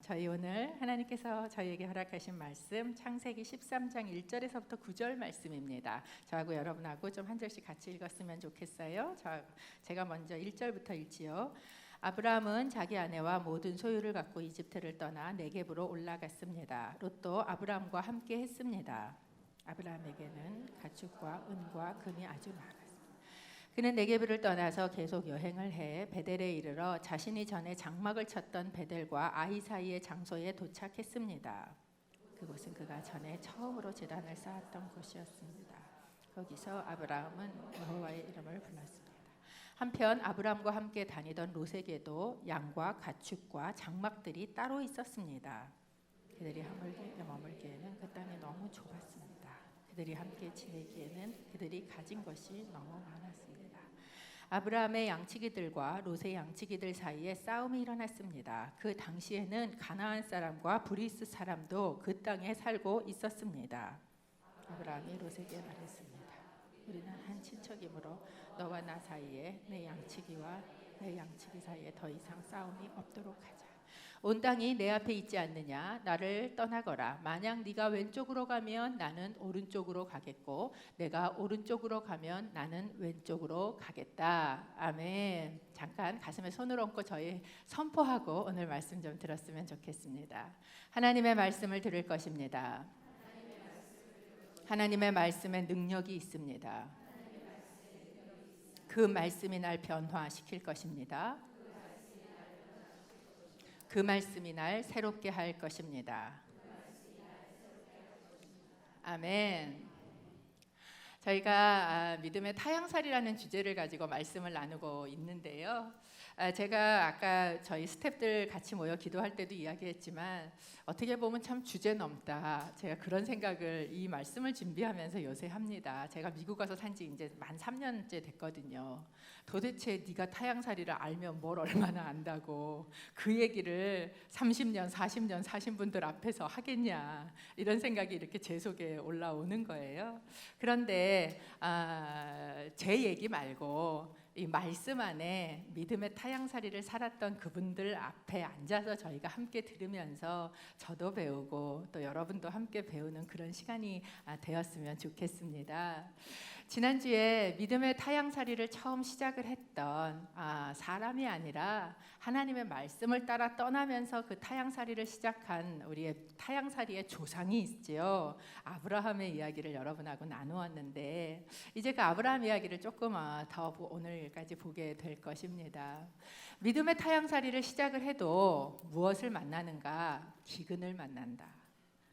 저희 오늘 하나님께서 저희에게 허락하신 말씀 창세기 13장 1절에서부터 9절 말씀입니다. 저하고 여러분하고 좀 한 절씩 같이 읽었으면 좋겠어요. 제가 먼저 1절부터 읽지요. 아브라함은 자기 아내와 모든 소유를 갖고 이집트를 떠나 네겝으로 올라갔습니다. 롯도 아브라함과 함께 했습니다. 아브라함에게는 가축과 은과 금이 아주 많았습니다. 그는 네겝을 떠나서 계속 여행을 해 베델에 이르러 자신이 전에 장막을 쳤던 베델과 아이 사이의 장소에 도착했습니다. 그곳은 그가 전에 처음으로 제단을 쌓았던 곳이었습니다. 거기서 아브라함은 여호와의 이름을 불렀습니다. 한편 아브라함과 함께 다니던 롯에게도 양과 가축과 장막들이 따로 있었습니다. 그들이 머물기에는 그 땅이 너무 좁았습니다. 그들이 함께 지내기에는 그들이 가진 것이 너무 많았습니다. 아브라함의 양치기들과 롯의 양치기들 사이에 싸움이 일어났습니다. 그 당시에는 가나안 사람과 브리스 사람도 그 땅에 살고 있었습니다. 아브라함이 롯에게 말했습니다. 우리는 한 친척이므로 너와 나 사이에 내 양치기와 내 양치기 사이에 더 이상 싸움이 없도록 하자. 온 땅이 내 앞에 있지 않느냐. 나를 떠나거라. 만약 네가 왼쪽으로 가면 나는 오른쪽으로 가겠고 내가 오른쪽으로 가면 나는 왼쪽으로 가겠다. 아멘. 잠깐 가슴에 손을 얹고 저희 선포하고 오늘 말씀 좀 들었으면 좋겠습니다. 하나님의 말씀을 들을 것입니다. 하나님의 말씀에 능력이 있습니다. 그 말씀이 날 변화시킬 것입니다. 그 말씀이 날 새롭게 할 것입니다. 아멘. 저희가 믿음의 타향살이라는 주제를 가지고 말씀을 나누고 있는데요. 제가 아까 저희 스태프들 같이 모여 기도할 때도 이야기했지만 어떻게 보면 참 주제 넘다. 제가 그런 생각을 이 말씀을 준비하면서 요새 합니다. 제가 미국 와서 산지 이제 만 3년째 됐거든요. 도대체 네가 타향살이를 알면 뭘 얼마나 안다고 그 얘기를 30년, 40년 사신 분들 앞에서 하겠냐 이런 생각이 이렇게 제 속에 올라오는 거예요. 그런데 제 얘기 말고 이 말씀 안에 믿음의 타향살이를 살았던 그분들 앞에 앉아서 저희가 함께 들으면서 저도 배우고 또 여러분도 함께 배우는 그런 시간이 되었으면 좋겠습니다. 지난주에 믿음의 타향살이를 처음 시작을 했던 사람이 아니라 하나님의 말씀을 따라 떠나면서 그 타향살이를 시작한 우리의 타향살이의 조상이 있지요. 아브라함의 이야기를 여러분하고 나누었는데 이제 그 아브라함 이야기를 조금 더 오늘까지 보게 될 것입니다. 믿음의 타향살이를 시작을 해도 무엇을 만나는가? 기근을 만난다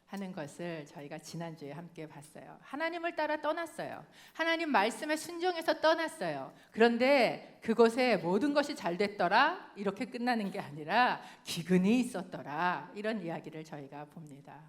하는 것을 저희가 지난주에 함께 봤어요. 하나님을 따라 떠났어요. 하나님 말씀에 순종해서 떠났어요. 그런데 그곳에 모든 것이 잘 됐더라 이렇게 끝나는 게 아니라 기근이 있었더라 이런 이야기를 저희가 봅니다.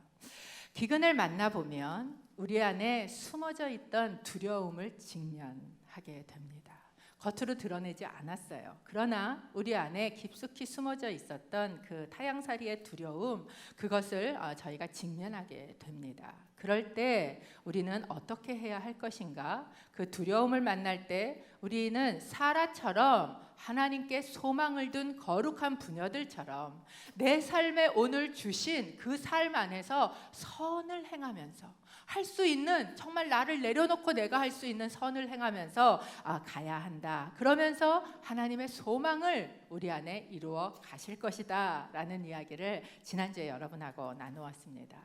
기근을 만나보면 우리 안에 숨어져 있던 두려움을 직면하게 됩니다. 겉으로 드러내지 않았어요. 그러나 우리 안에 깊숙이 숨어져 있었던 그 타향살이의 두려움, 그것을 저희가 직면하게 됩니다. 그럴 때 우리는 어떻게 해야 할 것인가? 그 두려움을 만날 때 우리는 사라처럼 하나님께 소망을 둔 거룩한 부녀들처럼 내 삶에 오늘 주신 그 삶 안에서 선을 행하면서 할 수 있는, 정말 나를 내려놓고 내가 할 수 있는 선을 행하면서 가야 한다. 그러면서 하나님의 소망을 우리 안에 이루어 가실 것이다 라는 이야기를 지난주에 여러분하고 나누었습니다.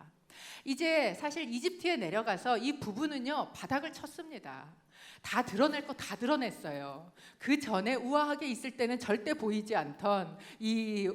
이제 사실 이집트에 내려가서 이 부부는요 바닥을 쳤습니다. 다 드러낼 거 다 드러냈어요. 그 전에 우아하게 있을 때는 절대 보이지 않던 이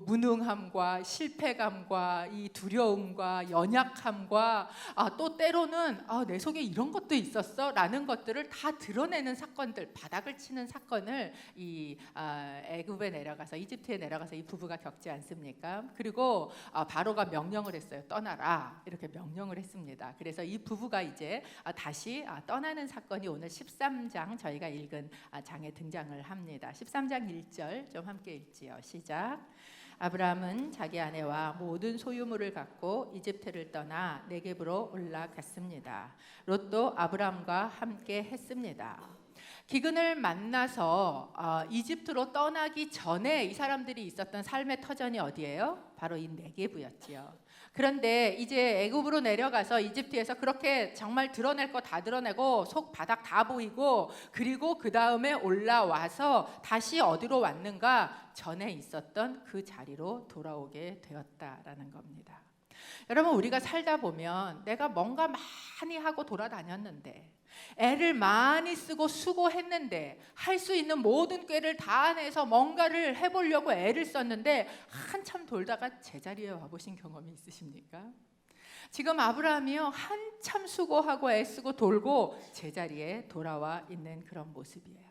무능함과 실패감과 이 두려움과 연약함과 또 때로는 내 속에 이런 것도 있었어 라는 것들을 다 드러내는 사건들, 바닥을 치는 사건을 이 애굽에 내려가서 이집트에 내려가서 이 부부가 겪지 않습니까? 그리고 바로가 명령을 했어요. 떠나라 이렇게 명령을 했습니다. 그래서 이 부부가 이제 다시 떠나는 사건이 오늘 13장 저희가 읽은 장에 등장을 합니다. 13장 1절 좀 함께 읽지요. 시작. 아브라함은 자기 아내와 모든 소유물을 갖고 이집트를 떠나 네겝으로 올라갔습니다. 롯도 아브라함과 함께 했습니다. 기근을 만나서 이집트로 떠나기 전에 이 사람들이 있었던 삶의 터전이 어디예요? 바로 이 네게브였지요. 그런데 이제 애굽으로 내려가서 이집트에서 그렇게 정말 드러낼 거 다 드러내고 속 바닥 다 보이고, 그리고 그 다음에 올라와서 다시 어디로 왔는가? 전에 있었던 그 자리로 돌아오게 되었다라는 겁니다. 여러분, 우리가 살다 보면 내가 뭔가 많이 하고 돌아다녔는데, 애를 많이 쓰고 수고했는데, 할 수 있는 모든 꾀를 다 내서 뭔가를 해보려고 애를 썼는데 한참 돌다가 제자리에 와보신 경험이 있으십니까? 지금 아브라함이요, 한참 수고하고 애쓰고 돌고 제자리에 돌아와 있는 그런 모습이에요.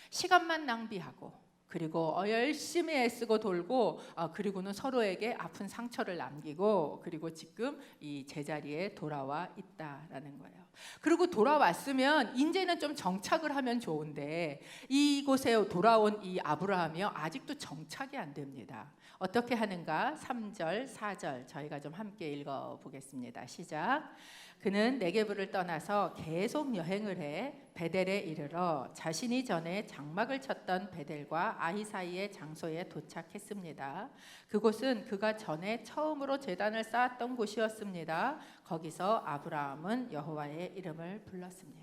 시간만 낭비하고, 그리고 열심히 애쓰고 돌고, 그리고는 서로에게 아픈 상처를 남기고, 그리고 지금 이 제자리에 돌아와 있다라는 거예요. 그리고 돌아왔으면 이제는 좀 정착을 하면 좋은데, 이곳에 돌아온 이 아브라함이요, 아직도 정착이 안 됩니다. 어떻게 하는가? 3절, 4절 저희가 좀 함께 읽어보겠습니다. 시작. 그는 네게브를 떠나서 계속 여행을 해 베델에 이르러 자신이 전에 장막을 쳤던 베델과 아이 사이의 장소에 도착했습니다. 그곳은 그가 전에 처음으로 제단을 쌓았던 곳이었습니다. 거기서 아브라함은 여호와의 이름을 불렀습니다.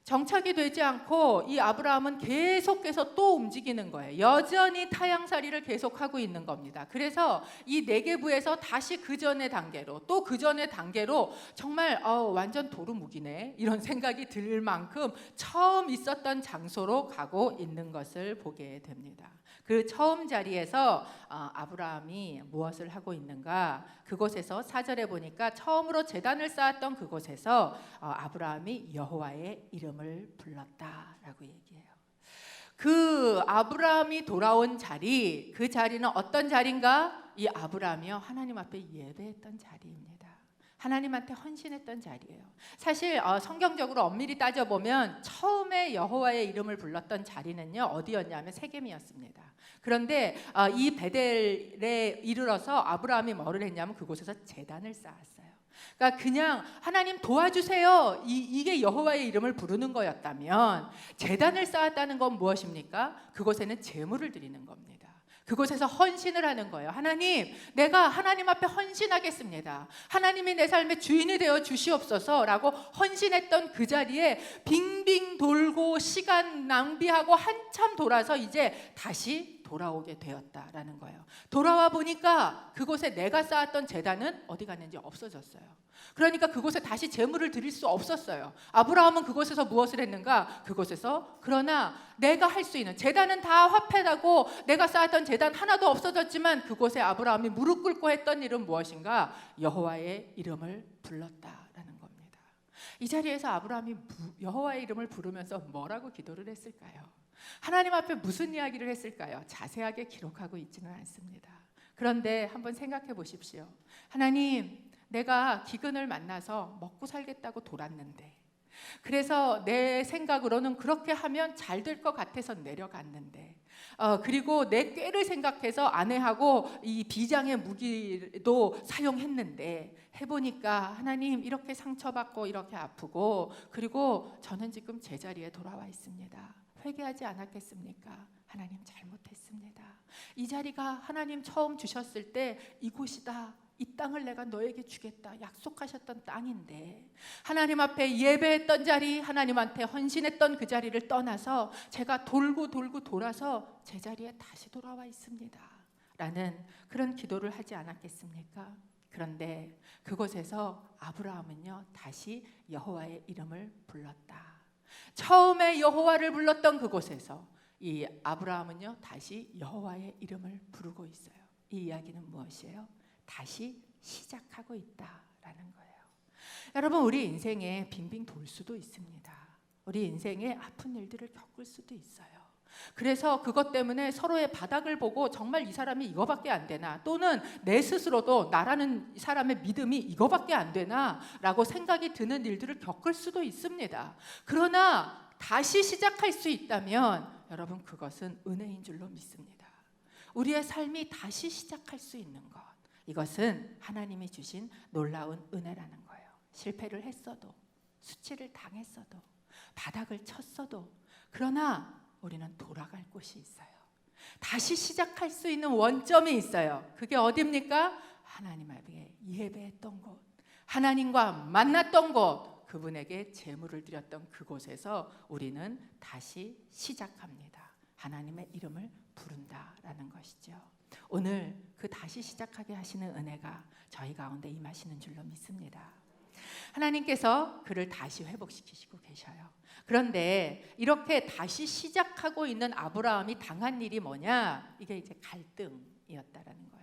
정착이 되지 않고 이 아브라함은 계속해서 또 움직이는 거예요. 여전히 타향살이를 계속하고 있는 겁니다. 그래서 이 네게브에서 다시 그 전의 단계로, 또 그 전의 단계로, 정말 완전 도루묵이네 이런 생각이 들 만큼 처음 있었던 장소로 가고 있는 것을 보게 됩니다. 그 처음 자리에서 아브라함이 무엇을 하고 있는가? 그곳에서 4절에 보니까 처음으로 제단을 쌓았던 그곳에서 아브라함이 여호와의 이름을 불렀다라고 얘기해요. 그 아브라함이 돌아온 자리, 그 자리는 어떤 자리인가? 이 아브라함이요, 하나님 앞에 예배했던 자리입니다. 하나님한테 헌신했던 자리예요. 사실 성경적으로 엄밀히 따져보면 처음에 여호와의 이름을 불렀던 자리는요, 어디였냐면 세겜이었습니다. 그런데 이 베델에 이르러서 아브라함이 뭐를 했냐면 그곳에서 제단을 쌓았어요. 그러니까 그냥 하나님 도와주세요, 이게 여호와의 이름을 부르는 거였다면, 제단을 쌓았다는 건 무엇입니까? 그곳에는 제물을 드리는 겁니다. 그곳에서 헌신을 하는 거예요. 하나님, 내가 하나님 앞에 헌신하겠습니다. 하나님이 내 삶의 주인이 되어 주시옵소서 라고 헌신했던 그 자리에 빙빙 돌고 시간 낭비하고 한참 돌아서 이제 다시 돌아오게 되었다라는 거예요. 돌아와 보니까 그곳에 내가 쌓았던 제단은 어디 갔는지 없어졌어요. 그러니까 그곳에 다시 제물을 드릴 수 없었어요. 아브라함은 그곳에서 무엇을 했는가? 그곳에서 그러나 내가 할 수 있는, 제단은 다 화폐라고 내가 쌓았던 제단 하나도 없어졌지만, 그곳에 아브라함이 무릎 꿇고 했던 일은 무엇인가? 여호와의 이름을 불렀다라는 겁니다. 이 자리에서 아브라함이 여호와의 이름을 부르면서 뭐라고 기도를 했을까요? 하나님 앞에 무슨 이야기를 했을까요? 자세하게 기록하고 있지는 않습니다. 그런데 한번 생각해 보십시오. 하나님, 내가 기근을 만나서 먹고 살겠다고 돌았는데, 그래서 내 생각으로는 그렇게 하면 잘 될 것 같아서 내려갔는데, 그리고 내 꾀를 생각해서 아내하고 이 비장의 무기도 사용했는데, 해보니까 하나님 이렇게 상처받고 이렇게 아프고, 그리고 저는 지금 제자리에 돌아와 있습니다. 회개하지 않았겠습니까? 하나님 잘못했습니다. 이 자리가 하나님 처음 주셨을 때 이곳이다, 이 땅을 내가 너에게 주겠다 약속하셨던 땅인데, 하나님 앞에 예배했던 자리, 하나님한테 헌신했던 그 자리를 떠나서 제가 돌고 돌아서 제자리에 다시 돌아와 있습니다 라는 그런 기도를 하지 않았겠습니까? 그런데 그곳에서 아브라함은요, 다시 여호와의 이름을 불렀다. 처음에 여호와를 불렀던 그곳에서 이 아브라함은요, 다시 여호와의 이름을 부르고 있어요. 이 이야기는 무엇이에요? 다시 시작하고 있다라는 거예요. 여러분, 우리 인생에 빙빙 돌 수도 있습니다. 우리 인생에 아픈 일들을 겪을 수도 있어요. 그래서 그것 때문에 서로의 바닥을 보고 정말 이 사람이 이거밖에 안 되나, 또는 내 스스로도 나라는 사람의 믿음이 이거밖에 안 되나 라고 생각이 드는 일들을 겪을 수도 있습니다. 그러나 다시 시작할 수 있다면 여러분, 그것은 은혜인 줄로 믿습니다. 우리의 삶이 다시 시작할 수 있는 것, 이것은 하나님이 주신 놀라운 은혜라는 거예요. 실패를 했어도, 수치를 당했어도, 바닥을 쳤어도 그러나 우리는 돌아갈 곳이 있어요. 다시 시작할 수 있는 원점이 있어요. 그게 어디입니까? 하나님에게 예배했던 곳, 하나님과 만났던 곳, 그분에게 제물을 드렸던 그곳에서 우리는 다시 시작합니다. 하나님의 이름을 부른다라는 것이죠. 오늘 그 다시 시작하게 하시는 은혜가 저희 가운데 임하시는 줄로 믿습니다. 하나님께서 그를 다시 회복시키시고 계셔요. 그런데 이렇게 다시 시작하고 있는 아브라함이 당한 일이 뭐냐? 이게 이제 갈등이었다라는 거예요.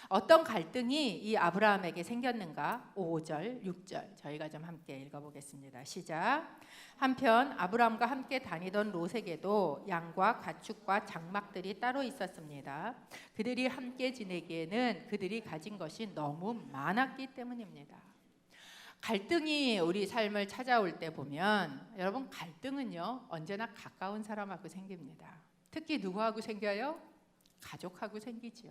어떤 갈등이 이 아브라함에게 생겼는가? 5절, 6절 저희가 좀 함께 읽어보겠습니다. 시작. 한편 아브라함과 함께 다니던 롯에게도 양과 가축과 장막들이 따로 있었습니다. 그들이 함께 지내기에는 그들이 가진 것이 너무 많았기 때문입니다. 갈등이 우리 삶을 찾아올 때 보면 여러분, 갈등은요 언제나 가까운 사람하고 생깁니다. 특히 누구하고 생겨요? 가족하고 생기죠.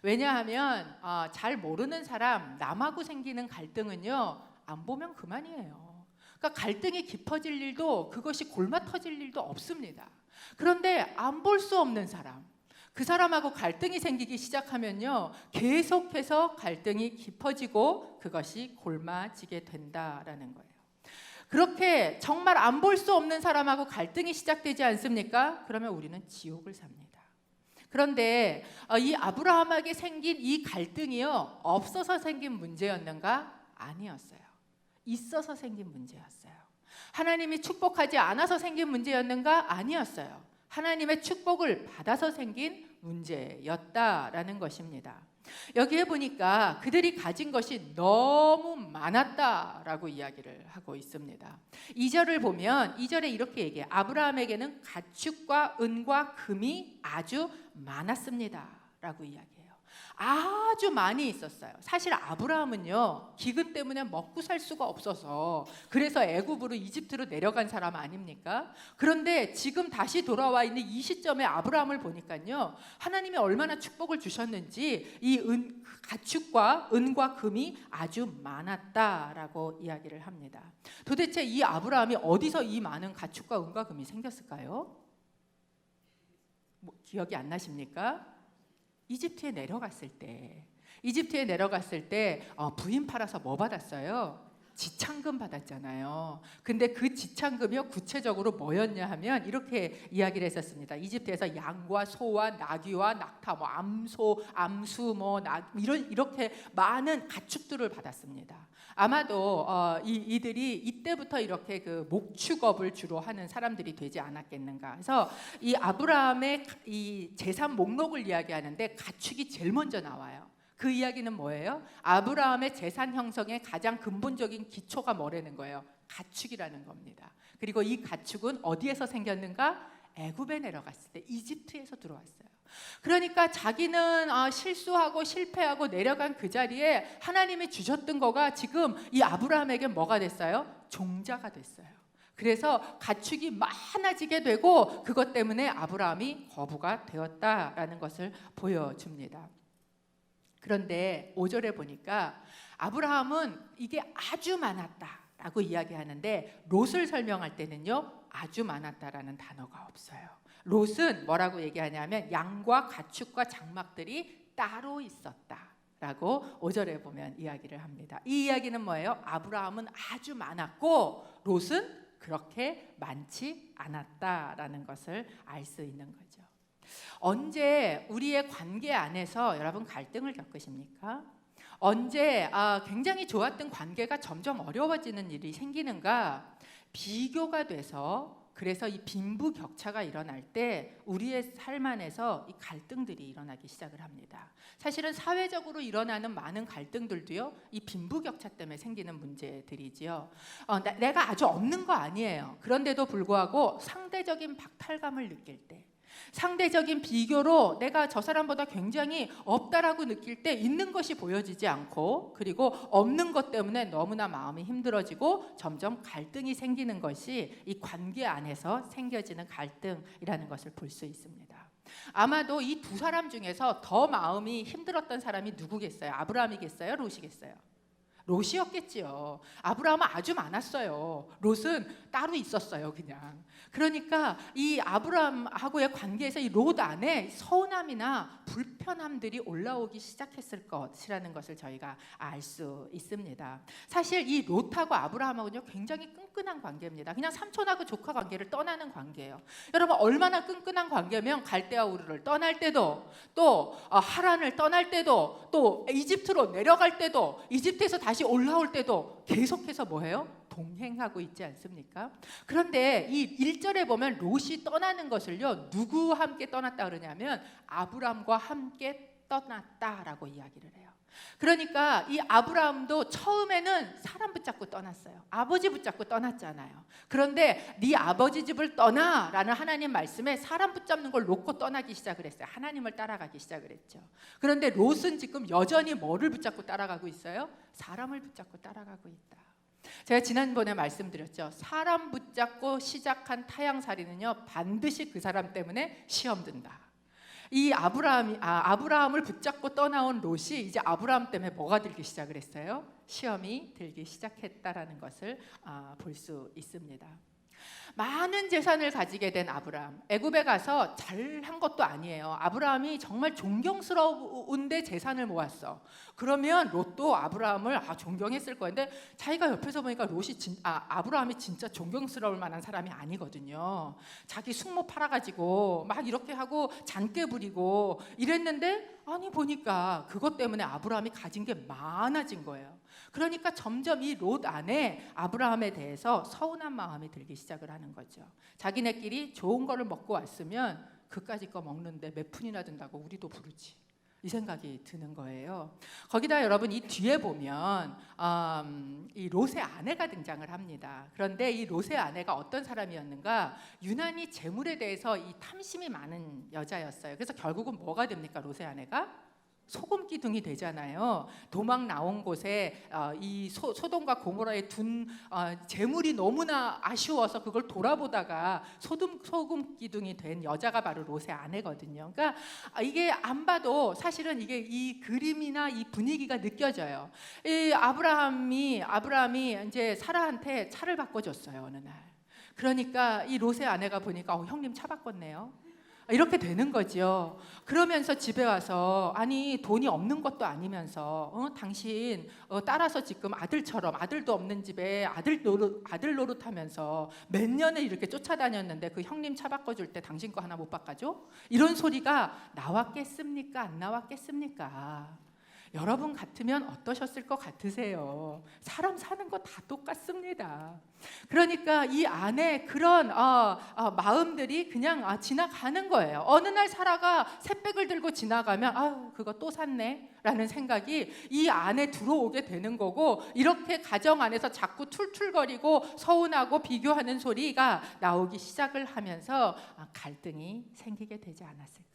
왜냐하면 잘 모르는 사람, 남하고 생기는 갈등은요 안 보면 그만이에요. 그러니까 갈등이 깊어질 일도, 그것이 골마 터질 일도 없습니다. 그런데 안 볼 수 없는 사람, 그 사람하고 갈등이 생기기 시작하면요 계속해서 갈등이 깊어지고 그것이 골마지게 된다라는 거예요. 그렇게 정말 안 볼 수 없는 사람하고 갈등이 시작되지 않습니까? 그러면 우리는 지옥을 삽니다. 그런데 이 아브라함에게 생긴 이 갈등이요 없어서 생긴 문제였는가? 아니었어요. 있어서 생긴 문제였어요. 하나님이 축복하지 않아서 생긴 문제였는가? 아니었어요. 하나님의 축복을 받아서 생긴 문제였다라는 것입니다. 여기에 보니까 그들이 가진 것이 너무 많았다라고 이야기를 하고 있습니다. 2절을 보면 2절에 이렇게 얘기해요. 아브라함에게는 가축과 은과 금이 아주 많았습니다 라고 이야기해요. 아주 많이 있었어요. 사실 아브라함은요 기근 때문에 먹고 살 수가 없어서 그래서 애굽으로, 이집트로 내려간 사람 아닙니까? 그런데 지금 다시 돌아와 있는 이 시점에 아브라함을 보니까요 하나님이 얼마나 축복을 주셨는지 이 가축과 은과 금이 아주 많았다라고 이야기를 합니다. 도대체 이 아브라함이 어디서 이 많은 가축과 은과 금이 생겼을까요? 기억이 안 나십니까? 이집트에 내려갔을 때 부인 팔아서 뭐 받았어요? 지창금 받았잖아요. 근데 그 지창금이요 구체적으로 뭐였냐 하면 이렇게 이야기를 했었습니다. 이집트에서 양과 소와 나귀와 낙타, 암수, 이렇게 많은 가축들을 받았습니다. 아마도 이들이 이때부터 이렇게 그 목축업을 주로 하는 사람들이 되지 않았겠는가. 그래서 이 아브라함의 이 재산 목록을 이야기하는데 가축이 제일 먼저 나와요. 그 이야기는 뭐예요? 아브라함의 재산 형성의 가장 근본적인 기초가 뭐라는 거예요? 가축이라는 겁니다. 그리고 이 가축은 어디에서 생겼는가? 애굽에 내려갔을 때 이집트에서 들어왔어요. 그러니까 자기는 실수하고 실패하고 내려간 그 자리에 하나님이 주셨던 거가 지금 이 아브라함에게 뭐가 됐어요? 종자가 됐어요. 그래서 가축이 많아지게 되고 그것 때문에 아브라함이 거부가 되었다라는 것을 보여줍니다. 그런데 5절에 보니까 아브라함은 이게 아주 많았다라고 이야기하는데 롯을 설명할 때는요 아주 많았다라는 단어가 없어요. 롯은 뭐라고 얘기하냐면 양과 가축과 장막들이 따로 있었다라고 5절에 보면 이야기를 합니다. 이 이야기는 뭐예요? 아브라함은 아주 많았고 롯은 그렇게 많지 않았다라는 것을 알 수 있는 거죠. 언제 우리의 관계 안에서 여러분 갈등을 겪으십니까? 언제 굉장히 좋았던 관계가 점점 어려워지는 일이 생기는가? 비교가 돼서, 그래서 이 빈부격차가 일어날 때 우리의 삶 안에서 이 갈등들이 일어나기 시작을 합니다. 사실은 사회적으로 일어나는 많은 갈등들도요 이 빈부격차 때문에 생기는 문제들이지요. 내가 아주 없는 거 아니에요. 그런데도 불구하고 상대적인 박탈감을 느낄 때, 상대적인 비교로 내가 저 사람보다 굉장히 없다라고 느낄 때 있는 것이 보여지지 않고, 그리고 없는 것 때문에 너무나 마음이 힘들어지고 점점 갈등이 생기는 것이 이 관계 안에서 생겨지는 갈등이라는 것을 볼 수 있습니다. 아마도 이 두 사람 중에서 더 마음이 힘들었던 사람이 누구겠어요? 아브라함이겠어요? 롯이겠어요? 롯이었겠지요. 아브라함은 아주 많았어요. 롯은 따로 있었어요, 그냥. 그러니까 이 아브라함하고의 관계에서 이 롯 안에 서운함이나 불편함들이 올라오기 시작했을 것이라는 것을 저희가 알 수 있습니다. 사실 이 롯하고 아브라함하고는 굉장히 끈끈한 관계입니다. 그냥 삼촌하고 조카 관계를 떠나는 관계예요. 여러분, 얼마나 끈끈한 관계면 갈대아 우르를 떠날 때도, 또 하란을 떠날 때도, 또 이집트로 내려갈 때도, 이집트에서 다시 올라올 때도 계속해서 뭐예요? 동행하고 있지 않습니까? 그런데 이 1절에 보면 롯이 떠나는 것을요, 누구와 함께 떠났다 그러냐면 아브람과 함께 떠났다라고 이야기를 해요. 그러니까 이 아브라함도 처음에는 사람 붙잡고 떠났어요. 아버지 붙잡고 떠났잖아요. 그런데 네 아버지 집을 떠나라는 하나님 말씀에 사람 붙잡는 걸 놓고 떠나기 시작을 했어요. 하나님을 따라가기 시작을 했죠. 그런데 롯은 지금 여전히 뭐를 붙잡고 따라가고 있어요? 사람을 붙잡고 따라가고 있다. 제가 지난번에 말씀드렸죠. 사람 붙잡고 시작한 타향살이는요, 반드시 그 사람 때문에 시험 든다. 이 아브라함을 붙잡고 떠나온 롯이 이제 아브라함 때문에 뭐가 들기 시작을 했어요? 시험이 들기 시작했다라는 것을 볼 수 있습니다. 많은 재산을 가지게 된 아브라함, 애굽에 가서 잘한 것도 아니에요. 아브라함이 정말 존경스러운데 재산을 모았어. 그러면 롯도 아브라함을 존경했을 거인데 자기가 옆에서 보니까 아브라함이 진짜 존경스러울 만한 사람이 아니거든요. 자기 숙모 팔아가지고 막 이렇게 하고 잔꾀 부리고 이랬는데 아니 보니까 그것 때문에 아브라함이 가진 게 많아진 거예요. 그러니까 점점 이 롯 안에 아브라함에 대해서 서운한 마음이 들기 시작을 하는 거죠. 자기네끼리 좋은 거를 먹고 왔으면 그까짓 거 먹는데 몇 푼이나 든다고 우리도 부르지, 이 생각이 드는 거예요. 거기다 여러분 이 뒤에 보면 이 롯의 아내가 등장을 합니다. 그런데 이 롯의 아내가 어떤 사람이었는가? 유난히 재물에 대해서 이 탐심이 많은 여자였어요. 그래서 결국은 뭐가 됩니까? 롯의 아내가 소금 기둥이 되잖아요. 도망 나온 곳에 이 소돔과 고모라에 둔 재물이 너무나 아쉬워서 그걸 돌아보다가 소금 기둥이 된 여자가 바로 롯의 아내거든요. 그러니까 이게 안 봐도 사실은 이게 이 그림이나 이 분위기가 느껴져요. 이 아브라함이 이제 사라한테 차를 바꿔줬어요, 어느 날. 그러니까 이 롯의 아내가 보니까 형님 차 바꿨네요. 이렇게 되는 거죠. 그러면서 집에 와서 아니 돈이 없는 것도 아니면서 당신 따라서 지금 아들처럼, 아들도 없는 집에 아들 노릇하면서 몇 년을 이렇게 쫓아다녔는데 그 형님 차 바꿔줄 때 당신 거 하나 못 바꿔줘? 이런 소리가 나왔겠습니까? 안 나왔겠습니까? 여러분 같으면 어떠셨을 것 같으세요? 사람 사는 거 다 똑같습니다. 그러니까 이 안에 그런 마음들이 그냥 지나가는 거예요. 어느 날 사라가 새백을 들고 지나가면 그거 또 샀네 라는 생각이 이 안에 들어오게 되는 거고, 이렇게 가정 안에서 자꾸 툴툴거리고 서운하고 비교하는 소리가 나오기 시작을 하면서 갈등이 생기게 되지 않았을까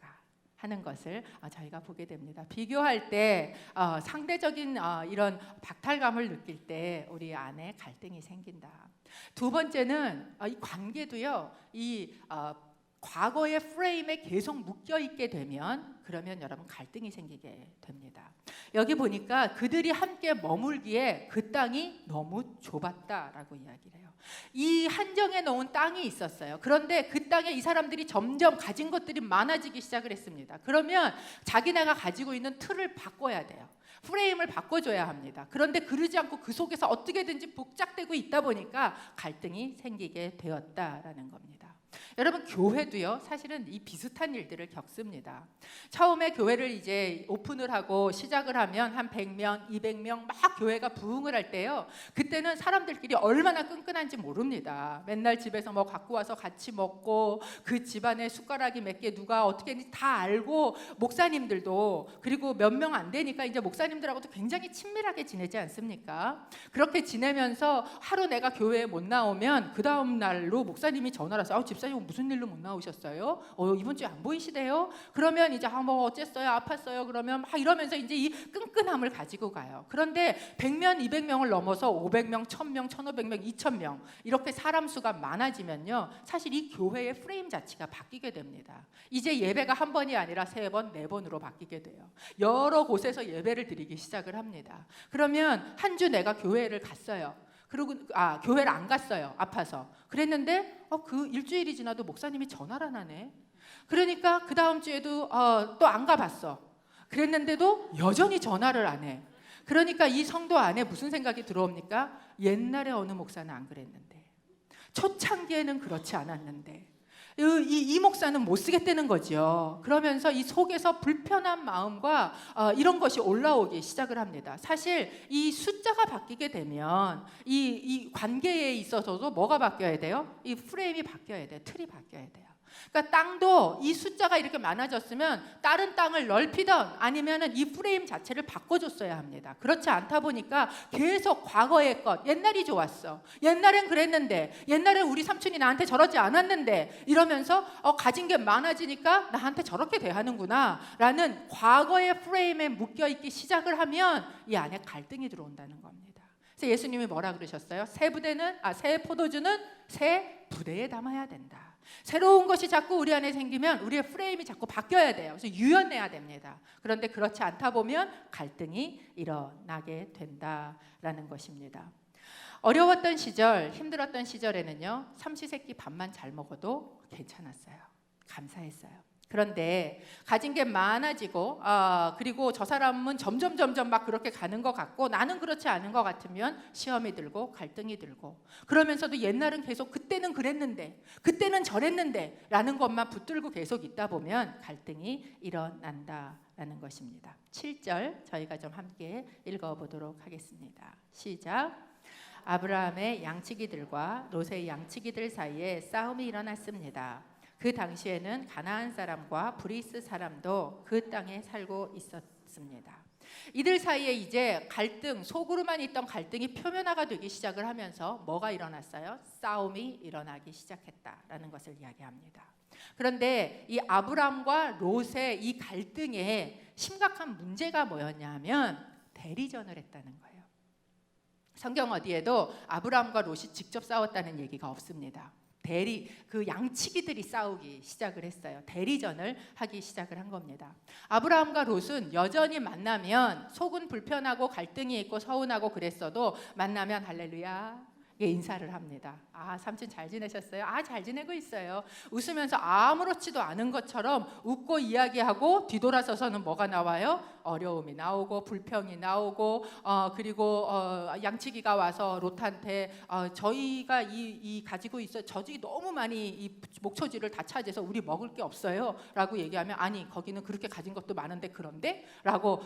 하는 것을 저희가 보게 됩니다. 비교할 때 상대적인 이런 박탈감을 느낄 때 우리 안에 갈등이 생긴다. 두 번째는 이 관계도요, 이 과거의 프레임에 계속 묶여 있게 되면 그러면 여러분 갈등이 생기게 됩니다. 여기 보니까 그들이 함께 머물기에 그 땅이 너무 좁았다라고 이야기를 해요. 이 한정해 놓은 땅이 있었어요. 그런데 그 땅에 이 사람들이 점점 가진 것들이 많아지기 시작을 했습니다. 그러면 자기네가 가지고 있는 틀을 바꿔야 돼요. 프레임을 바꿔줘야 합니다. 그런데 그러지 않고 그 속에서 어떻게든지 복잡되고 있다 보니까 갈등이 생기게 되었다라는 겁니다. 여러분 교회도요, 사실은 이 비슷한 일들을 겪습니다. 처음에 교회를 이제 오픈을 하고 시작을 하면 한 100명, 200명 막 교회가 부흥을 할 때요, 그때는 사람들끼리 얼마나 끈끈한지 모릅니다. 맨날 집에서 뭐 갖고 와서 같이 먹고 그 집안에 숟가락이 몇 개 누가 어떻게 했는지 다 알고, 목사님들도 그리고 몇 명 안 되니까 이제 목사님들하고도 굉장히 친밀하게 지내지 않습니까? 그렇게 지내면서 하루 내가 교회에 못 나오면 그 다음 날로 목사님이 전화를 해서 목사님 무슨 일로 못 나오셨어요? 이번 주에 안 보이시대요? 그러면 이제 뭐 어쨌어요? 아팠어요? 그러면 막 이러면서 이제 이 끈끈함을 가지고 가요. 그런데 100명, 200명을 넘어서 500명, 1000명, 1500명, 2000명 이렇게 사람 수가 많아지면요, 사실 이 교회의 프레임 자체가 바뀌게 됩니다. 이제 예배가 한 번이 아니라 3번, 4번으로 바뀌게 돼요. 여러 곳에서 예배를 드리기 시작을 합니다. 그러면 한 주 내가 교회를 갔어요. 그리고 교회를 안 갔어요. 아파서. 그랬는데 그 일주일이 지나도 목사님이 전화를 안 하네. 그러니까 그 다음 주에도 또 안 가봤어. 그랬는데도 여전히 전화를 안 해. 그러니까 이 성도 안에 무슨 생각이 들어옵니까? 옛날에 어느 목사는 안 그랬는데, 초창기에는 그렇지 않았는데, 이 목사는 못 쓰겠다는 거죠. 그러면서 이 속에서 불편한 마음과 이런 것이 올라오기 시작을 합니다. 사실 이 숫자가 바뀌게 되면 이 관계에 있어서도 뭐가 바뀌어야 돼요? 이 프레임이 바뀌어야 돼요. 틀이 바뀌어야 돼요. 그러니까 땅도 이 숫자가 이렇게 많아졌으면 다른 땅을 넓히던 아니면은 이 프레임 자체를 바꿔줬어야 합니다. 그렇지 않다 보니까 계속 과거의 것, 옛날이 좋았어, 옛날엔 그랬는데, 옛날엔 우리 삼촌이 나한테 저러지 않았는데, 이러면서 가진 게 많아지니까 나한테 저렇게 대하는구나 라는 과거의 프레임에 묶여있기 시작을 하면 이 안에 갈등이 들어온다는 겁니다. 그래서 예수님이 뭐라 그러셨어요? 새 포도주는 새 부대에 담아야 된다. 새로운 것이 자꾸 우리 안에 생기면 우리의 프레임이 자꾸 바뀌어야 돼요. 그래서 유연해야 됩니다. 그런데 그렇지 않다 보면 갈등이 일어나게 된다라는 것입니다. 어려웠던 시절, 힘들었던 시절에는요, 삼시세끼 밥만 잘 먹어도 괜찮았어요. 감사했어요. 그런데 가진 게 많아지고 그리고 저 사람은 점점 막 그렇게 가는 것 같고 나는 그렇지 않은 것 같으면 시험이 들고 갈등이 들고, 그러면서도 옛날은 계속 그때는 그랬는데, 그때는 저랬는데 라는 것만 붙들고 계속 있다 보면 갈등이 일어난다라는 것입니다. 7절 저희가 좀 함께 읽어보도록 하겠습니다. 시작. 아브라함의 양치기들과 롯의 양치기들 사이에 싸움이 일어났습니다. 그 당시에는 가나안 사람과 브리스 사람도 그 땅에 살고 있었습니다. 이들 사이에 이제 갈등, 속으로만 있던 갈등이 표면화가 되기 시작을 하면서 뭐가 일어났어요? 싸움이 일어나기 시작했다라는 것을 이야기합니다. 그런데 이 아브람과 롯의 이 갈등에 심각한 문제가 뭐였냐면 대리전을 했다는 거예요. 성경 어디에도 아브람과 롯이 직접 싸웠다는 얘기가 없습니다. 그 양치기들이 싸우기 시작을 했어요. 대리전을 하기 시작을 한 겁니다. 아브라함과 롯은 여전히 만나면 속은 불편하고 갈등이 있고 서운하고 그랬어도 만나면 할렐루야 인사를 합니다. 삼촌 잘 지내셨어요? 잘 지내고 있어요. 웃으면서 아무렇지도 않은 것처럼 웃고 이야기하고 뒤돌아서서는 뭐가 나와요? 어려움이 나오고 불평이 나오고 그리고 양치기가 와서 롯한테 저희가 이 가지고 있어 저지 너무 많이 이 목초지를 다 차지해서 우리 먹을 게 없어요 라고 얘기하면, 아니 거기는 그렇게 가진 것도 많은데 그런데? 라고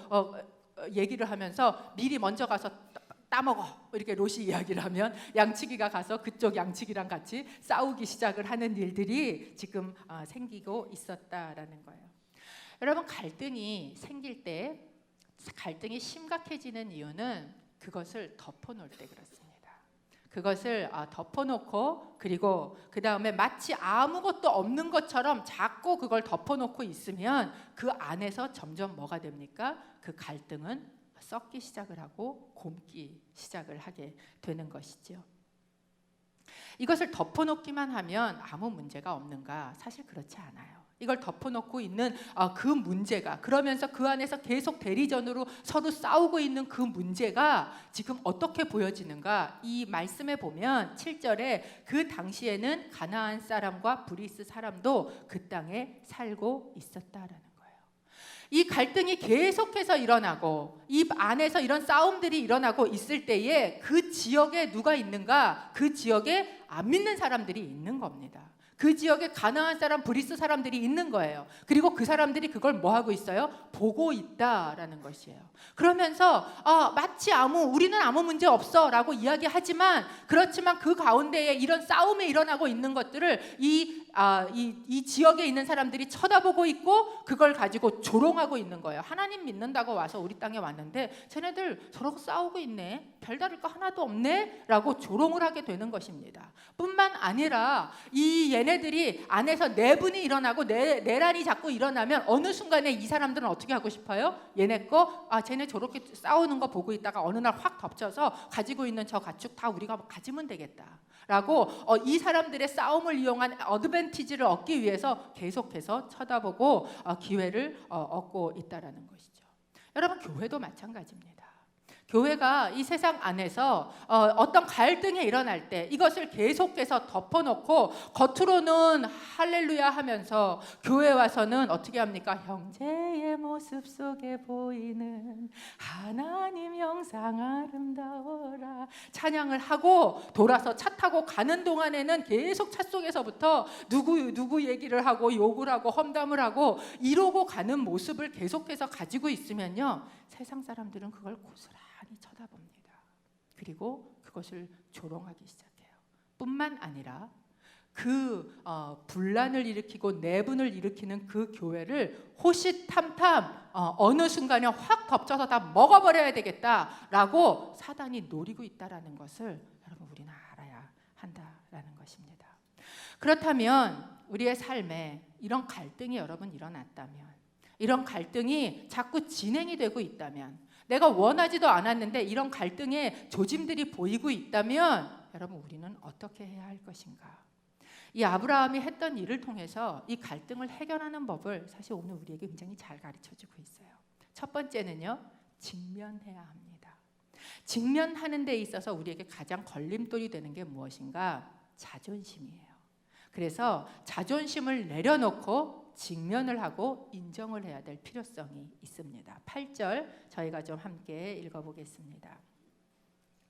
얘기를 하면서 미리 먼저 가서 따먹어 이렇게 롯이 이야기를 하면 양치기가 가서 그쪽 양치기랑 같이 싸우기 시작을 하는 일들이 지금 생기고 있었다라는 거예요. 여러분, 갈등이 생길 때, 갈등이 심각해지는 이유는 그것을 덮어놓을 때 그렇습니다. 그것을 덮어놓고 그리고 그 다음에 마치 아무것도 없는 것처럼 자꾸 그걸 덮어놓고 있으면 그 안에서 점점 뭐가 됩니까? 그 갈등은 썩기 시작을 하고 곪기 시작을 하게 되는 것이죠. 이것을 덮어놓기만 하면 아무 문제가 없는가? 사실 그렇지 않아요. 이걸 덮어놓고 있는 그 문제가, 그러면서 그 안에서 계속 대리전으로 서로 싸우고 있는 그 문제가 지금 어떻게 보여지는가? 이 말씀에 보면 7절에 그 당시에는 가나안 사람과 브리스 사람도 그 땅에 살고 있었다라는 거예요. 이 갈등이 계속해서 일어나고 이 안에서 이런 싸움들이 일어나고 있을 때에 그 지역에 누가 있는가? 그 지역에 안 믿는 사람들이 있는 겁니다. 그 지역에 가나안 사람, 브리스 사람들이 있는 거예요. 그리고 그 사람들이 그걸 뭐 하고 있어요? 보고 있다라는 것이에요. 그러면서 마치 우리는 아무 문제 없어라고 이야기하지만, 그렇지만 그 가운데에 이런 싸움이 일어나고 있는 것들을 이 지역에 있는 사람들이 쳐다보고 있고 그걸 가지고 조롱하고 있는 거예요. 하나님 믿는다고 와서 우리 땅에 왔는데 쟤네들 저러고 싸우고 있네, 별다를 거 하나도 없네 라고 조롱을 하게 되는 것입니다. 뿐만 아니라 이 얘네들 얘네들이 안에서 내분이 일어나고 내란이 자꾸 일어나면 어느 순간에 이 사람들은 어떻게 하고 싶어요? 얘네 쟤네 저렇게 싸우는 거 보고 있다가 어느 날 확 덮쳐서 가지고 있는 저 가축 다 우리가 가지면 되겠다 라고 이 사람들의 싸움을 이용한 어드밴티지를 얻기 위해서 계속해서 쳐다보고 기회를 얻고 있다라는 것이죠. 여러분, 교회도 마찬가지입니다. 교회가 이 세상 안에서 어떤 갈등이 일어날 때 이것을 계속해서 덮어놓고 겉으로는 할렐루야 하면서 교회 와서는 어떻게 합니까? 형제의 모습 속에 보이는 하나님 영상 아름다워라 찬양을 하고 돌아서 차 타고 가는 동안에는 계속 차 속에서부터 누구 얘기를 하고 욕을 하고 험담을 하고 이러고 가는 모습을 계속해서 가지고 있으면요, 세상 사람들은 그걸 고스란히 쳐다봅니다. 그리고 그것을 조롱하기 시작해요. 뿐만 아니라 그 분란을 일으키고 내분을 일으키는 그 교회를 호시탐탐 어느 순간에 확 덮쳐서 다 먹어버려야 되겠다라고 사단이 노리고 있다라는 것을 여러분, 우리는 알아야 한다라는 것입니다. 그렇다면 우리의 삶에 이런 갈등이 여러분 일어났다면, 이런 갈등이 자꾸 진행이 되고 있다면, 내가 원하지도 않았는데 이런 갈등의 조짐들이 보이고 있다면 여러분, 우리는 어떻게 해야 할 것인가? 이 아브라함이 했던 일을 통해서 이 갈등을 해결하는 법을 사실 오늘 우리에게 굉장히 잘 가르쳐주고 있어요. 첫 번째는요, 직면해야 합니다. 직면하는 데 있어서 우리에게 가장 걸림돌이 되는 게 무엇인가? 자존심이에요. 그래서 자존심을 내려놓고 직면을 하고 인정을 해야 될 필요성이 있습니다. 8절 저희가 좀 함께 읽어보겠습니다.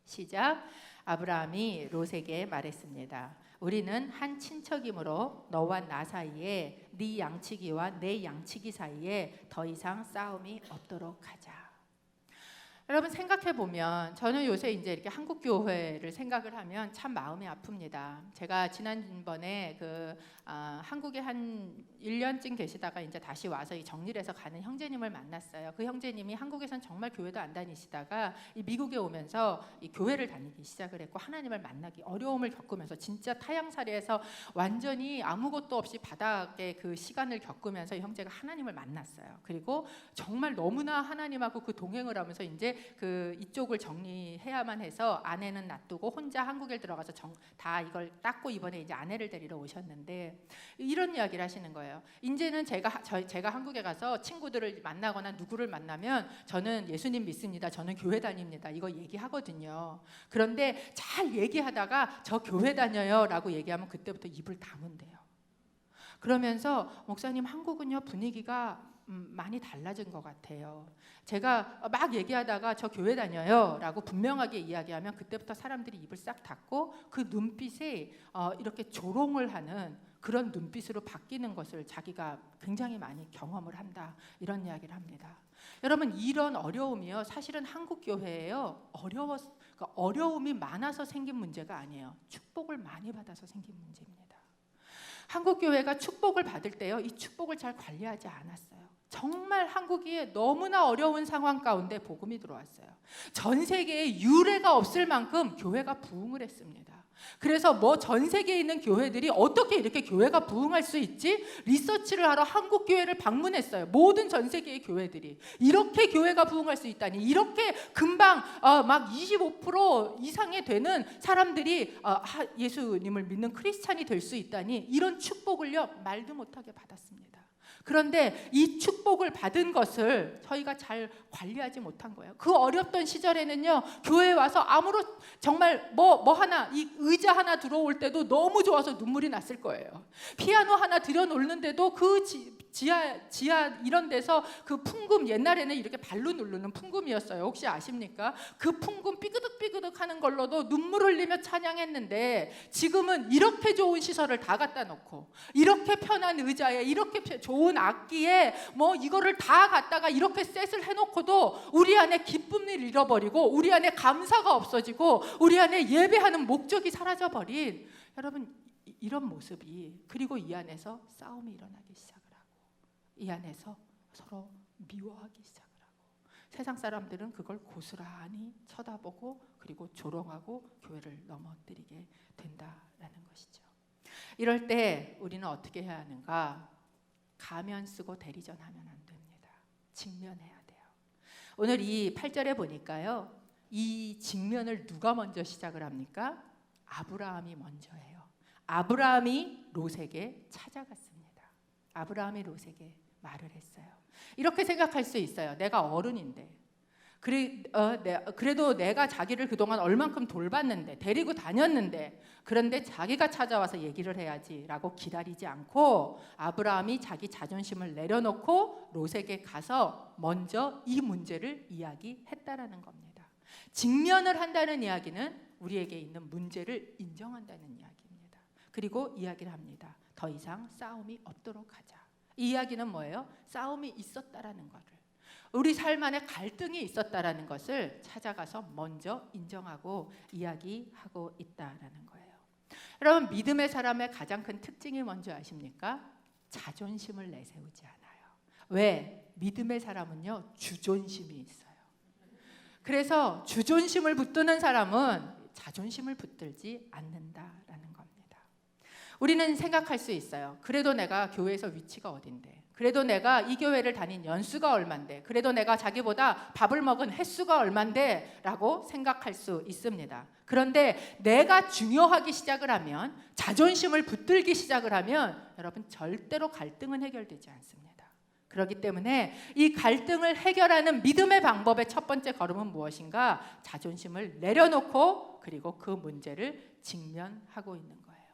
시작. 아브라함이 롯에게 말했습니다. 우리는 한 친척이므로 너와 나 사이에 네 양치기와 내 양치기 사이에 더 이상 싸움이 없도록 하자. 여러분, 생각해 보면 저는 요새 이제 이렇게 한국 교회를 생각을 하면 참 마음이 아픕니다. 제가 지난번에 한국에 한 1년쯤 계시다가 이제 다시 와서 이 정리를 해서 가는 형제님을 만났어요. 그 형제님이 한국에선 정말 교회도 안 다니시다가 이 미국에 오면서 이 교회를 다니기 시작을 했고 하나님을 만나기 어려움을 겪으면서 진짜 타향살이에서 완전히 아무것도 없이 바닥에 그 시간을 겪으면서 이 형제가 하나님을 만났어요. 그리고 정말 너무나 하나님하고 그 동행을 하면서 이제 이쪽을 정리해야만 해서 아내는 놔두고 혼자 한국에 들어가서 다 이걸 닦고 이번에 이제 아내를 데리러 오셨는데 이런 이야기를 하시는 거예요. 이제는 제가 한국에 가서 친구들을 만나거나 누구를 만나면 저는 예수님 믿습니다. 저는 교회 다닙니다. 이거 얘기하거든요. 그런데 잘 얘기하다가 저 교회 다녀요라고 얘기하면 그때부터 입을 다문대요. 그러면서 목사님, 한국은요 분위기가 많이 달라진 것 같아요. 제가 막 얘기하다가 저 교회 다녀요 라고 분명하게 이야기하면 그때부터 사람들이 입을 싹 닫고 그 눈빛이 이렇게 조롱을 하는 그런 눈빛으로 바뀌는 것을 자기가 굉장히 많이 경험을 한다, 이런 이야기를 합니다. 여러분, 이런 어려움이요 사실은 한국 교회에요 그러니까 어려움이 많아서 생긴 문제가 아니에요. 축복을 많이 받아서 생긴 문제입니다. 한국 교회가 축복을 받을 때요, 이 축복을 잘 관리하지 않았어요. 정말 한국이 너무나 어려운 상황 가운데 복음이 들어왔어요. 전 세계에 유례가 없을 만큼 교회가 부흥을 했습니다. 그래서 전 세계에 있는 교회들이 어떻게 이렇게 교회가 부흥할 수 있지? 리서치를 하러 한국 교회를 방문했어요. 모든 전 세계의 교회들이 이렇게 교회가 부흥할 수 있다니, 이렇게 금방 막 25% 이상이 되는 사람들이 예수님을 믿는 크리스찬이 될 수 있다니, 이런 축복을요 말도 못하게 받았습니다. 그런데 이 축복을 받은 것을 저희가 잘 관리하지 못한 거예요. 그 어렵던 시절에는요, 교회에 와서 정말 하나, 이 의자 하나 들어올 때도 너무 좋아서 눈물이 났을 거예요. 피아노 하나 들여놓는데도 그 지하 이런 데서 그 풍금, 옛날에는 이렇게 발로 누르는 풍금이었어요. 혹시 아십니까? 그 풍금 삐그덕삐그덕 하는 걸로도 눈물 흘리며 찬양했는데, 지금은 이렇게 좋은 시설을 다 갖다 놓고 이렇게 편한 의자에 이렇게 좋은 악기에 이거를 다 갖다가 이렇게 셋을 해놓고도 우리 안에 기쁨을 잃어버리고 우리 안에 감사가 없어지고 우리 안에 예배하는 목적이 사라져버린, 여러분, 이런 모습이, 그리고 이 안에서 싸움이 일어나기 시작을 하고 이 안에서 서로 미워하기 시작을 하고 세상 사람들은 그걸 고스란히 쳐다보고 그리고 조롱하고 교회를 넘어뜨리게 된다라는 것이죠. 이럴 때 우리는 어떻게 해야 하는가? 가면 쓰고 대리전하면 안 됩니다. 직면해야 돼요. 오늘 이 8절에 보니까요, 이 직면을 누가 먼저 시작을 합니까? 아브라함이 먼저 해요. 아브라함이 롯에게 찾아갔습니다. 아브라함이 롯에게 말을 했어요. 이렇게 생각할 수 있어요. 내가 어른인데, 그래도 내가 자기를 그동안 얼만큼 돌봤는데, 데리고 다녔는데, 그런데 자기가 찾아와서 얘기를 해야지 라고 기다리지 않고 아브라함이 자기 자존심을 내려놓고 롯에게 가서 먼저 이 문제를 이야기했다라는 겁니다. 직면을 한다는 이야기는 우리에게 있는 문제를 인정한다는 이야기입니다. 그리고 이야기를 합니다. 더 이상 싸움이 없도록 하자. 이 이야기는 뭐예요? 싸움이 있었다라는 거를, 우리 삶 안에 갈등이 있었다라는 것을 찾아가서 먼저 인정하고 이야기하고 있다라는 거예요. 여러분, 믿음의 사람의 가장 큰 특징이 뭔지 아십니까? 자존심을 내세우지 않아요. 왜? 믿음의 사람은요, 주존심이 있어요. 그래서 주존심을 붙드는 사람은 자존심을 붙들지 않는다라는 겁니다. 우리는 생각할 수 있어요. 그래도 내가 교회에서 위치가 어딘데, 그래도 내가 이 교회를 다닌 연수가 얼만데, 그래도 내가 자기보다 밥을 먹은 횟수가 얼만데 라고 생각할 수 있습니다. 그런데 내가 중요하기 시작을 하면, 자존심을 붙들기 시작을 하면 여러분, 절대로 갈등은 해결되지 않습니다. 그렇기 때문에 이 갈등을 해결하는 믿음의 방법의 첫 번째 걸음은 무엇인가? 자존심을 내려놓고 그리고 그 문제를 직면하고 있는 거예요.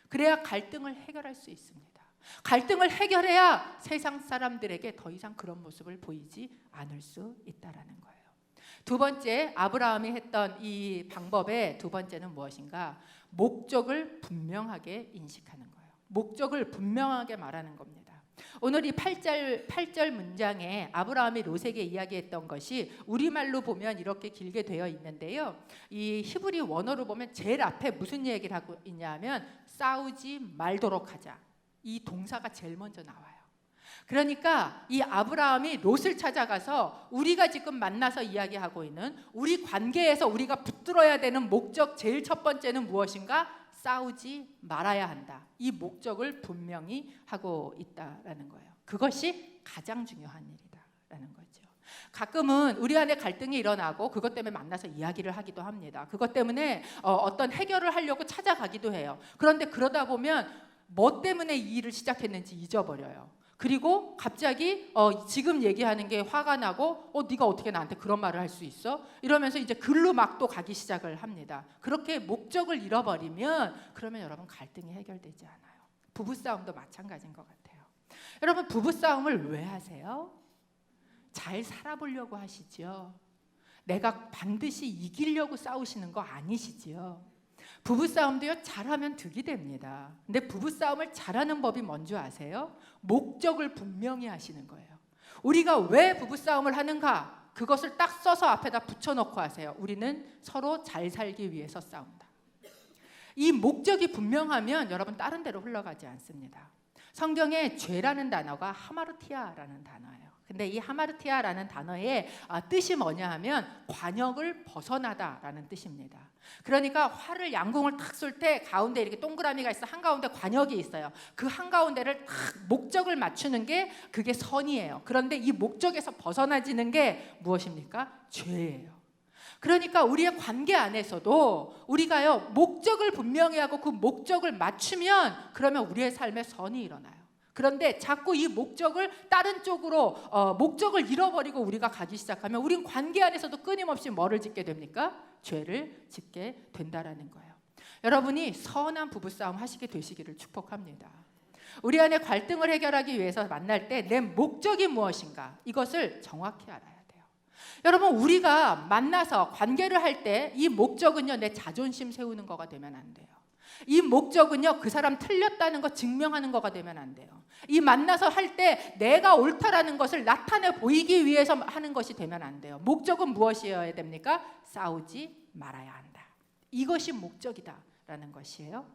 그래야 갈등을 해결할 수 있습니다. 갈등을 해결해야 세상 사람들에게 더 이상 그런 모습을 보이지 않을 수 있다라는 거예요. 두 번째, 아브라함이 했던 이 방법의 두 번째는 무엇인가? 목적을 분명하게 인식하는 거예요. 목적을 분명하게 말하는 겁니다. 오늘 이 8절 문장에 아브라함이 롯에게 이야기했던 것이 우리말로 보면 이렇게 길게 되어 있는데요, 이 히브리 원어로 보면 제일 앞에 무슨 얘기를 하고 있냐면 싸우지 말도록 하자, 이 동사가 제일 먼저 나와요. 그러니까 이 아브라함이 롯을 찾아가서 우리가 지금 만나서 이야기하고 있는 우리 관계에서 우리가 붙들어야 되는 목적, 제일 첫 번째는 무엇인가? 싸우지 말아야 한다. 이 목적을 분명히 하고 있다라는 거예요. 그것이 가장 중요한 일이다라는 거죠. 가끔은 우리 안에 갈등이 일어나고 그것 때문에 만나서 이야기를 하기도 합니다. 그것 때문에 어떤 해결을 하려고 찾아가기도 해요. 그런데 그러다 보면 뭐 때문에 이 일을 시작했는지 잊어버려요. 그리고 갑자기 지금 얘기하는 게 화가 나고 네가 어떻게 나한테 그런 말을 할 수 있어? 이러면서 이제 글로 막 또 가기 시작을 합니다. 그렇게 목적을 잃어버리면 그러면 여러분 갈등이 해결되지 않아요. 부부싸움도 마찬가지인 것 같아요. 여러분, 부부싸움을 왜 하세요? 잘 살아보려고 하시죠. 내가 반드시 이기려고 싸우시는 거 아니시지요. 부부싸움도요, 잘하면 득이 됩니다. 근데 부부싸움을 잘하는 법이 뭔지 아세요? 목적을 분명히 하시는 거예요. 우리가 왜 부부싸움을 하는가? 그것을 딱 써서 앞에다 붙여놓고 하세요. 우리는 서로 잘 살기 위해서 싸운다. 이 목적이 분명하면 여러분 다른 데로 흘러가지 않습니다. 성경에 죄라는 단어가 하마르티아라는 단어예요. 근데 이 하마르티아라는 단어의 뜻이 뭐냐 하면 관역을 벗어나다라는 뜻입니다. 그러니까 활을 양궁을 탁 쏠 때 가운데 이렇게 동그라미가 있어, 한가운데 관역이 있어요. 그 한가운데를 탁 목적을 맞추는 게 그게 선이에요. 그런데 이 목적에서 벗어나지는 게 무엇입니까? 죄예요. 그러니까 우리의 관계 안에서도 우리가요, 목적을 분명히 하고 그 목적을 맞추면 그러면 우리의 삶에 선이 일어나요. 그런데 자꾸 이 목적을 다른 쪽으로 목적을 잃어버리고 우리가 가기 시작하면 우린 관계 안에서도 끊임없이 뭐를 짓게 됩니까? 죄를 짓게 된다라는 거예요. 여러분이 선한 부부싸움 하시게 되시기를 축복합니다. 우리 안에 갈등을 해결하기 위해서 만날 때 내 목적이 무엇인가? 이것을 정확히 알아야 돼요. 여러분, 우리가 만나서 관계를 할 때 이 목적은요, 내 자존심 세우는 거가 되면 안 돼요. 이 목적은요, 그 사람 틀렸다는 거 증명하는 거가 되면 안 돼요. 이 만나서 할 때 내가 옳다라는 것을 나타내 보이기 위해서 하는 것이 되면 안 돼요. 목적은 무엇이어야 됩니까? 싸우지 말아야 한다. 이것이 목적이다라는 것이에요.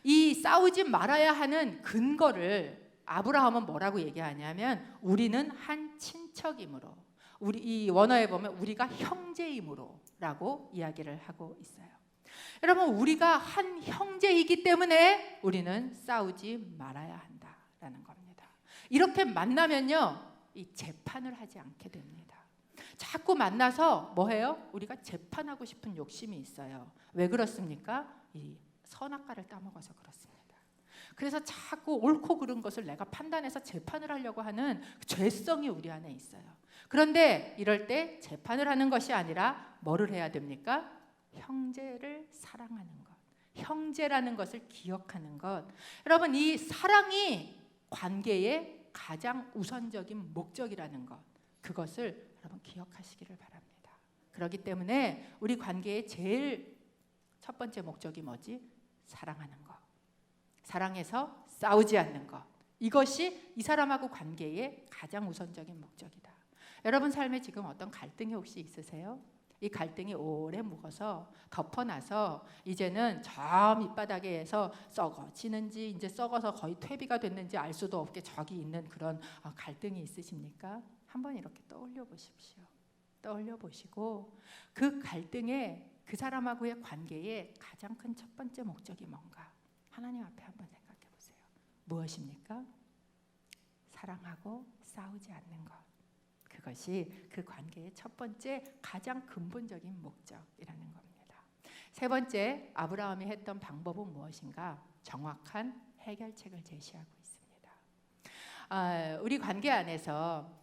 이 싸우지 말아야 하는 근거를 아브라함은 뭐라고 얘기하냐면 우리는 한 친척이므로, 우리 이 원어에 보면 우리가 형제이므로라고 이야기를 하고 있어요. 여러분, 우리가 한 형제이기 때문에 우리는 싸우지 말아야 한다라는 겁니다. 이렇게 만나면요, 이 재판을 하지 않게 됩니다. 자꾸 만나서 뭐 해요? 우리가 재판하고 싶은 욕심이 있어요. 왜 그렇습니까? 이 선악과를 따먹어서 그렇습니다. 그래서 자꾸 옳고 그른 것을 내가 판단해서 재판을 하려고 하는 죄성이 우리 안에 있어요. 그런데 이럴 때 재판을 하는 것이 아니라 뭐를 해야 됩니까? 형제를 사랑하는 것, 형제라는 것을 기억하는 것. 여러분, 이 사랑이 관계의 가장 우선적인 목적이라는 것, 그것을 여러분 기억하시기를 바랍니다. 그렇기 때문에 우리 관계의 제일 첫 번째 목적이 뭐지? 사랑하는 것, 사랑해서 싸우지 않는 것, 이것이 이 사람하고 관계의 가장 우선적인 목적이다. 여러분 삶에 지금 어떤 갈등이 혹시 있으세요? 이 갈등이 오래 묵어서 덮어나서 이제는 저 밑바닥에서 썩어지는지 이제 썩어서 거의 퇴비가 됐는지 알 수도 없게 저기 있는 그런 갈등이 있으십니까? 한번 이렇게 떠올려 보십시오. 떠올려 보시고 그 갈등에 그 사람하고의 관계의 가장 큰 첫 번째 목적이 뭔가 하나님 앞에 한번 생각해 보세요. 무엇입니까? 사랑하고 싸우지 않는 것. 그것이 그 관계의 첫 번째 가장 근본적인 목적이라는 겁니다. 세 번째, 아브라함이 했던 방법은 무엇인가? 정확한 해결책을 제시하고 있습니다. 우리 관계 안에서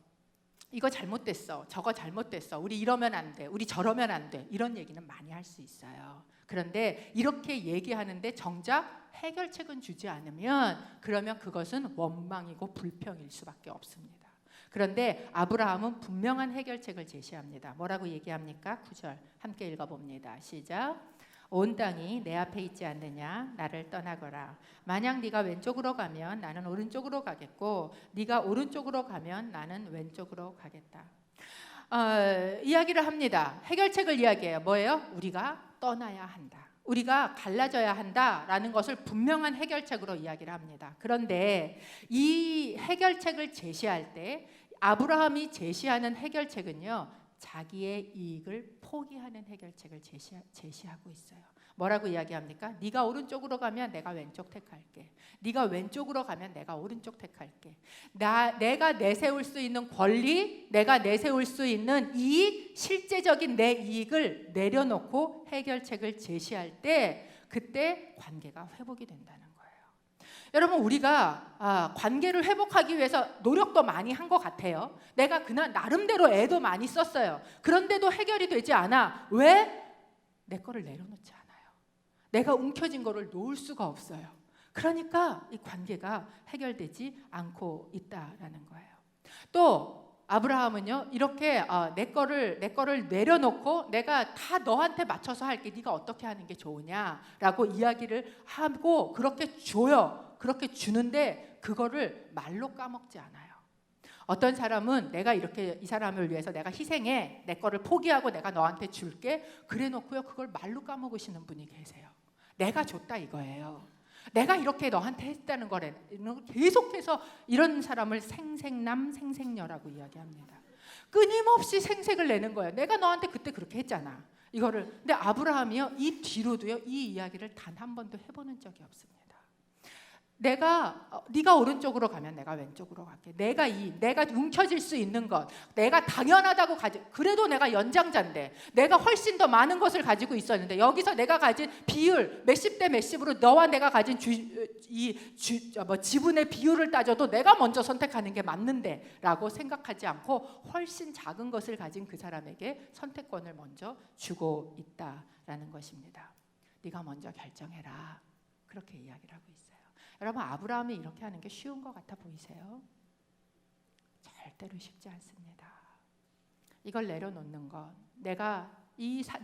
이거 잘못됐어, 저거 잘못됐어, 우리 이러면 안 돼, 우리 저러면 안 돼, 이런 얘기는 많이 할 수 있어요. 그런데 이렇게 얘기하는데 정작 해결책은 주지 않으면 그러면 그것은 원망이고 불평일 수밖에 없습니다. 그런데 아브라함은 분명한 해결책을 제시합니다. 뭐라고 얘기합니까? 9절 함께 읽어봅니다. 시작. 온 땅이 내 앞에 있지 않느냐? 나를 떠나거라. 만약 네가 왼쪽으로 가면 나는 오른쪽으로 가겠고 네가 오른쪽으로 가면 나는 왼쪽으로 가겠다. 이야기를 합니다. 해결책을 이야기해요. 뭐예요? 우리가 떠나야 한다. 우리가 갈라져야 한다라는 것을 분명한 해결책으로 이야기를 합니다. 그런데 이 해결책을 제시할 때 아브라함이 제시하는 해결책은요, 자기의 이익을 포기하는 해결책을 제시하고 있어요. 뭐라고 이야기합니까? 네가 오른쪽으로 가면 내가 왼쪽 택할게. 네가 왼쪽으로 가면 내가 오른쪽 택할게. 내가 내세울 수 있는 권리, 내가 내세울 수 있는 이익, 실제적인 내 이익을 내려놓고 해결책을 제시할 때 그때 관계가 회복이 된다는 거예요. 여러분, 우리가 관계를 회복하기 위해서 노력도 많이 한 것 같아요. 내가 그날 나름대로 애도 많이 썼어요. 그런데도 해결이 되지 않아. 왜? 내 거를 내려놓지 않아요. 내가 움켜쥔 거를 놓을 수가 없어요. 그러니까 이 관계가 해결되지 않고 있다라는 거예요. 또 아브라함은요, 이렇게 내 거를 내려놓고 내가 다 너한테 맞춰서 할게. 네가 어떻게 하는 게 좋으냐라고 이야기를 하고 그렇게 줘요. 그렇게 주는데 그거를 말로 까먹지 않아요. 어떤 사람은 내가 이렇게 이 사람을 위해서 내가 희생해, 내 거를 포기하고 내가 너한테 줄게, 그래 놓고요 그걸 말로 까먹으시는 분이 계세요. 내가 줬다 이거예요. 내가 이렇게 너한테 했다는 거래. 계속해서 이런 사람을 생색남 생색녀라고 이야기합니다. 끊임없이 생색을 내는 거예요. 내가 너한테 그때 그렇게 했잖아. 이거를. 근데 아브라함이요, 이 뒤로도요 이 이야기를 단 한 번도 해보는 적이 없습니다. 네가 오른쪽으로 가면 내가 왼쪽으로 갈게. 내가 움켜쥘 수 있는 것, 내가 당연하다고 그래도 내가 연장자인데, 내가 훨씬 더 많은 것을 가지고 있었는데 여기서 내가 가진 비율 몇십 대 몇십으로 너와 내가 가진 지분의 비율을 따져도 내가 먼저 선택하는 게 맞는데라고 생각하지 않고 훨씬 작은 것을 가진 그 사람에게 선택권을 먼저 주고 있다라는 것입니다. 네가 먼저 결정해라. 그렇게 이야기를 하고 있어요. 여러분, 아브라함이 이렇게 하는 게 쉬운 것 같아 보이세요? 절대로 쉽지 않습니다. 이걸 내려놓는 것, 내가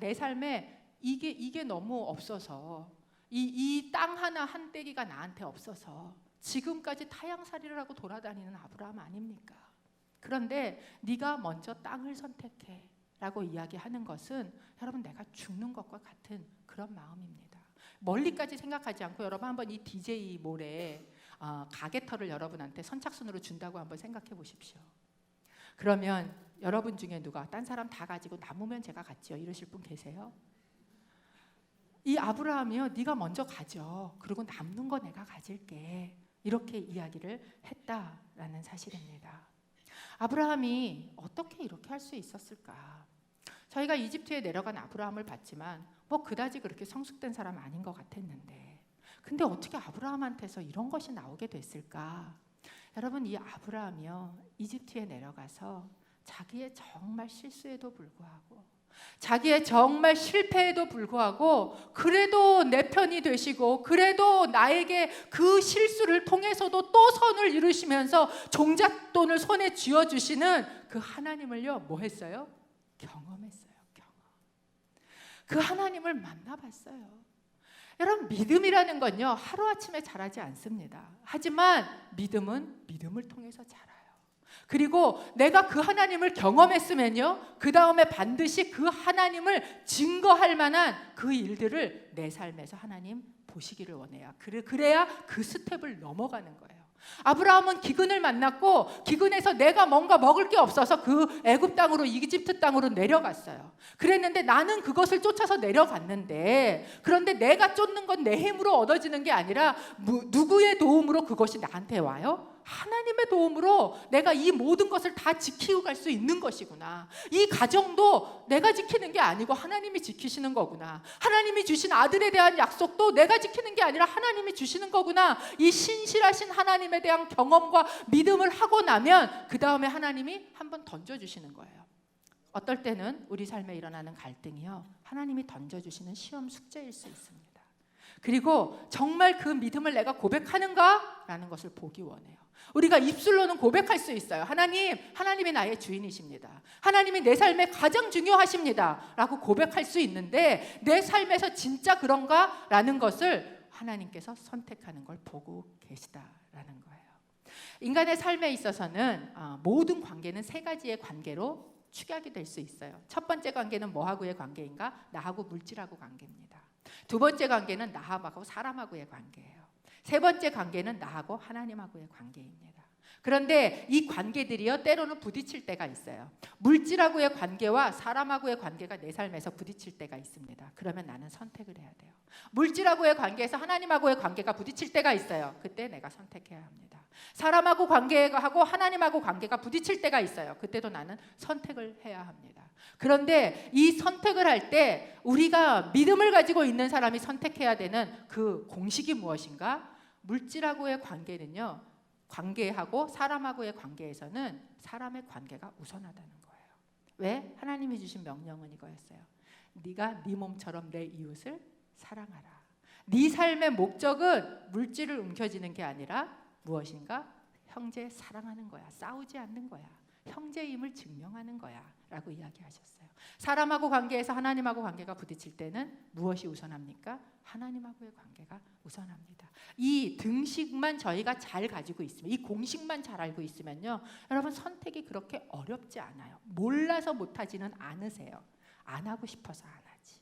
내 삶에 이게 너무 없어서, 이 땅 하나 한 떼기가 나한테 없어서 지금까지 타향살이를 하고 돌아다니는 아브라함 아닙니까? 그런데 네가 먼저 땅을 선택해 라고 이야기하는 것은 여러분, 내가 죽는 것과 같은 그런 마음입니다. 멀리까지 생각하지 않고 여러분 한번 이 DJ 몰에 가게터를 여러분한테 선착순으로 준다고 한번 생각해 보십시오. 그러면 여러분 중에 누가 딴 사람 다 가지고 남으면 제가 갔죠 이러실 분 계세요? 이 아브라함이요, 네가 먼저 가져. 그리고 남는 거 내가 가질게. 이렇게 이야기를 했다라는 사실입니다. 아브라함이 어떻게 이렇게 할 수 있었을까? 저희가 이집트에 내려간 아브라함을 봤지만 뭐 그다지 그렇게 성숙된 사람 아닌 것 같았는데, 근데 어떻게 아브라함한테서 이런 것이 나오게 됐을까? 여러분, 이 아브라함이요, 이집트에 내려가서 자기의 정말 실수에도 불구하고, 자기의 정말 실패에도 불구하고, 그래도 내 편이 되시고, 그래도 나에게 그 실수를 통해서도 또 선을 이루시면서 종잣돈을 손에 쥐어주시는 그 하나님을요, 뭐 했어요? 경험했어요. 경험. 그 하나님을 만나봤어요. 여러분, 믿음이라는 건요, 하루아침에 자라지 않습니다. 하지만 믿음은 믿음을 통해서 자라요. 그리고 내가 그 하나님을 경험했으면요, 그 다음에 반드시 그 하나님을 증거할 만한 그 일들을 내 삶에서 하나님 보시기를 원해요. 그래야 그 스텝을 넘어가는 거예요. 아브라함은 기근을 만났고, 기근에서 내가 뭔가 먹을 게 없어서 그 애굽 땅으로, 이집트 땅으로 내려갔어요. 그랬는데 나는 그것을 쫓아서 내려갔는데, 그런데 내가 쫓는 건 내 힘으로 얻어지는 게 아니라 누구의 도움으로 그것이 나한테 와요? 하나님의 도움으로 내가 이 모든 것을 다 지키고 갈 수 있는 것이구나. 이 가정도 내가 지키는 게 아니고 하나님이 지키시는 거구나. 하나님이 주신 아들에 대한 약속도 내가 지키는 게 아니라 하나님이 주시는 거구나. 이 신실하신 하나님에 대한 경험과 믿음을 하고 나면 그 다음에 하나님이 한번 던져주시는 거예요. 어떨 때는 우리 삶에 일어나는 갈등이요, 하나님이 던져주시는 시험 숙제일 수 있습니다. 그리고 정말 그 믿음을 내가 고백하는가? 라는 것을 보기 원해요. 우리가 입술로는 고백할 수 있어요. 하나님이 나의 주인이십니다. 하나님이 내 삶에 가장 중요하십니다. 라고 고백할 수 있는데, 내 삶에서 진짜 그런가? 라는 것을 하나님께서 선택하는 걸 보고 계시다라는 거예요. 인간의 삶에 있어서는 모든 관계는 세 가지의 관계로 축약이 될 수 있어요. 첫 번째 관계는 뭐하고의 관계인가? 나하고 물질하고 관계입니다. 두 번째 관계는 나하고 사람하고의 관계예요. 세 번째 관계는 나하고 하나님하고의 관계입니다. 그런데 이 관계들이요, 때로는 부딪힐 때가 있어요. 물질하고의 관계와 사람하고의 관계가 내 삶에서 부딪힐 때가 있습니다. 그러면 나는 선택을 해야 돼요. 물질하고의 관계에서 하나님하고의 관계가 부딪힐 때가 있어요. 그때 내가 선택해야 합니다. 사람하고 관계하고 하나님하고 관계가 부딪힐 때가 있어요. 그때도 나는 선택을 해야 합니다. 그런데 이 선택을 할 때 우리가 믿음을 가지고 있는 사람이 선택해야 되는 그 공식이 무엇인가? 물질하고의 관계는요, 관계하고 사람하고의 관계에서는 사람의 관계가 우선하다는 거예요. 왜? 하나님이 주신 명령은 이거였어요. 네가 네 몸처럼 내 이웃을 사랑하라. 네 삶의 목적은 물질을 움켜쥐는 게 아니라 무엇인가? 형제 사랑하는 거야. 싸우지 않는 거야. 형제임을 증명하는 거야 라고 이야기하셨어요. 사람하고 관계에서 하나님하고 관계가 부딪힐 때는 무엇이 우선합니까? 하나님하고의 관계가 우선합니다. 이 등식만 저희가 잘 가지고 있으면, 이 공식만 잘 알고 있으면요, 여러분, 선택이 그렇게 어렵지 않아요. 몰라서 못하지는 않으세요. 안 하고 싶어서 안 하지.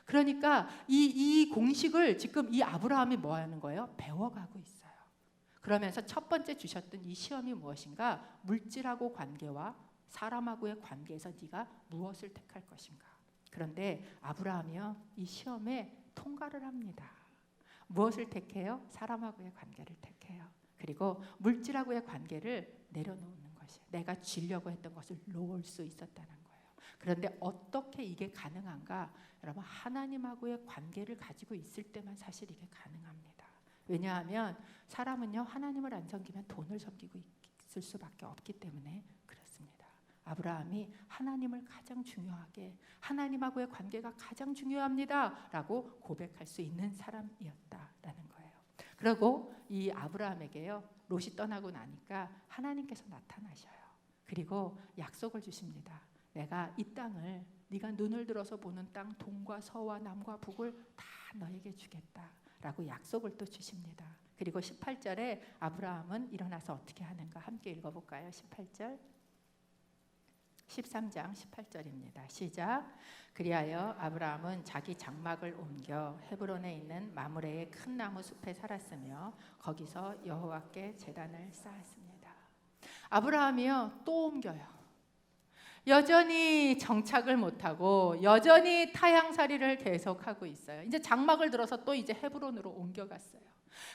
그러니까 이 공식을 지금 이 아브라함이 뭐 하는 거예요? 배워가고 있어요. 그러면서 첫 번째 주셨던 이 시험이 무엇인가? 물질하고 관계와 사람하고의 관계에서 네가 무엇을 택할 것인가? 그런데 아브라함이요, 이 시험에 통과를 합니다. 무엇을 택해요? 사람하고의 관계를 택해요. 그리고 물질하고의 관계를 내려놓는 것이에요. 내가 쥐려고 했던 것을 놓을 수 있었다는 거예요. 그런데 어떻게 이게 가능한가? 여러분, 하나님하고의 관계를 가지고 있을 때만 사실 이게 가능합니다. 왜냐하면 사람은요, 하나님을 안 섬기면 돈을 섬기고 있을 수밖에 없기 때문에 그렇습니다. 아브라함이 하나님을 가장 중요하게, 하나님하고의 관계가 가장 중요합니다 라고 고백할 수 있는 사람이었다라는 거예요. 그리고 이 아브라함에게요, 롯이 떠나고 나니까 하나님께서 나타나셔요. 그리고 약속을 주십니다. 내가 이 땅을, 네가 눈을 들어서 보는 땅, 동과 서와 남과 북을 다 너에게 주겠다 라고 약속을 또 주십니다. 그리고 18절에 아브라함은 일어나서 어떻게 하는가 함께 읽어볼까요? 18절, 13장 18절입니다. 시작. 그리하여 아브라함은 자기 장막을 옮겨 헤브론에 있는 마므레의 큰 나무 숲에 살았으며 거기서 여호와께 제단을 쌓았습니다. 아브라함이요, 또 옮겨요. 여전히 정착을 못하고 여전히 타향살이를 계속하고 있어요. 이제 장막을 들어서 또 이제 헤브론으로 옮겨갔어요.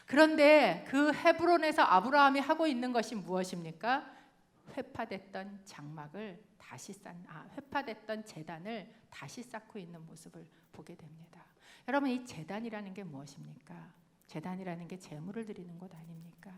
그런데 그 헤브론에서 아브라함이 하고 있는 것이 무엇입니까? 회파됐던 장막을 회파됐던 제단을 다시 쌓고 있는 모습을 보게 됩니다. 여러분, 이 제단이라는 게 무엇입니까? 제단이라는 게 제물을 드리는 것 아닙니까?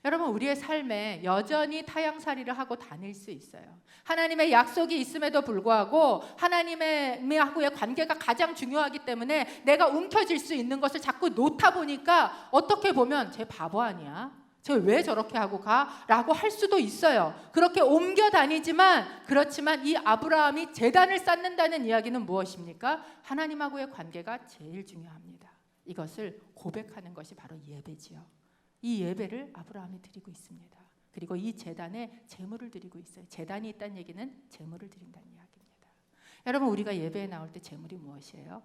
여러분, 우리의 삶에 여전히 타향살이를 하고 다닐 수 있어요. 하나님의 약속이 있음에도 불구하고 하나님하고의 관계가 가장 중요하기 때문에 내가 움켜쥘 수 있는 것을 자꾸 놓다 보니까 어떻게 보면 쟤 바보 아니야? 쟤 왜 저렇게 하고 가? 라고 할 수도 있어요. 그렇게 옮겨 다니지만, 그렇지만 이 아브라함이 제단을 쌓는다는 이야기는 무엇입니까? 하나님하고의 관계가 제일 중요합니다. 이것을 고백하는 것이 바로 예배지요. 이 예배를 아브라함이 드리고 있습니다. 그리고 이 제단에 제물을 드리고 있어요. 제단이 있다는 얘기는 제물을 드린다는 이야기입니다. 여러분, 우리가 예배에 나올 때 제물이 무엇이에요?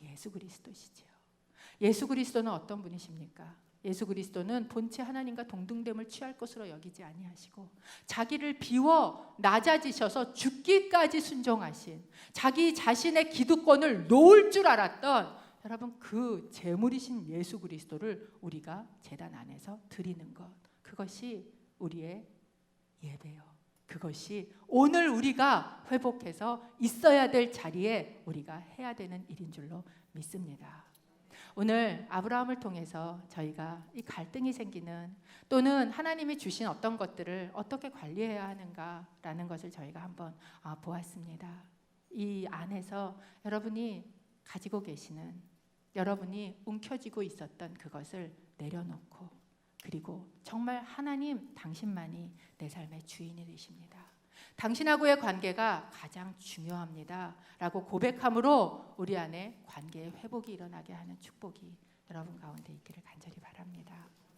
예수 그리스도시죠. 예수 그리스도는 어떤 분이십니까? 예수 그리스도는 본체 하나님과 동등됨을 취할 것으로 여기지 아니하시고 자기를 비워 낮아지셔서 죽기까지 순종하신, 자기 자신의 기득권을 놓을 줄 알았던 여러분, 그 제물이신 예수 그리스도를 우리가 제단 안에서 드리는 것, 그것이 우리의 예배요. 그것이 오늘 우리가 회복해서 있어야 될 자리에 우리가 해야 되는 일인 줄로 믿습니다. 오늘 아브라함을 통해서 저희가 이 갈등이 생기는, 또는 하나님이 주신 어떤 것들을 어떻게 관리해야 하는가라는 것을 저희가 한번 보았습니다. 이 안에서 여러분이 가지고 계시는, 여러분이 움켜쥐고 있었던 그것을 내려놓고, 그리고 정말 하나님 당신만이 내 삶의 주인이 되십니다. 당신하고의 관계가 가장 중요합니다 라고 고백함으로 우리 안에 관계의 회복이 일어나게 하는 축복이 여러분 가운데 있기를 간절히 바랍니다.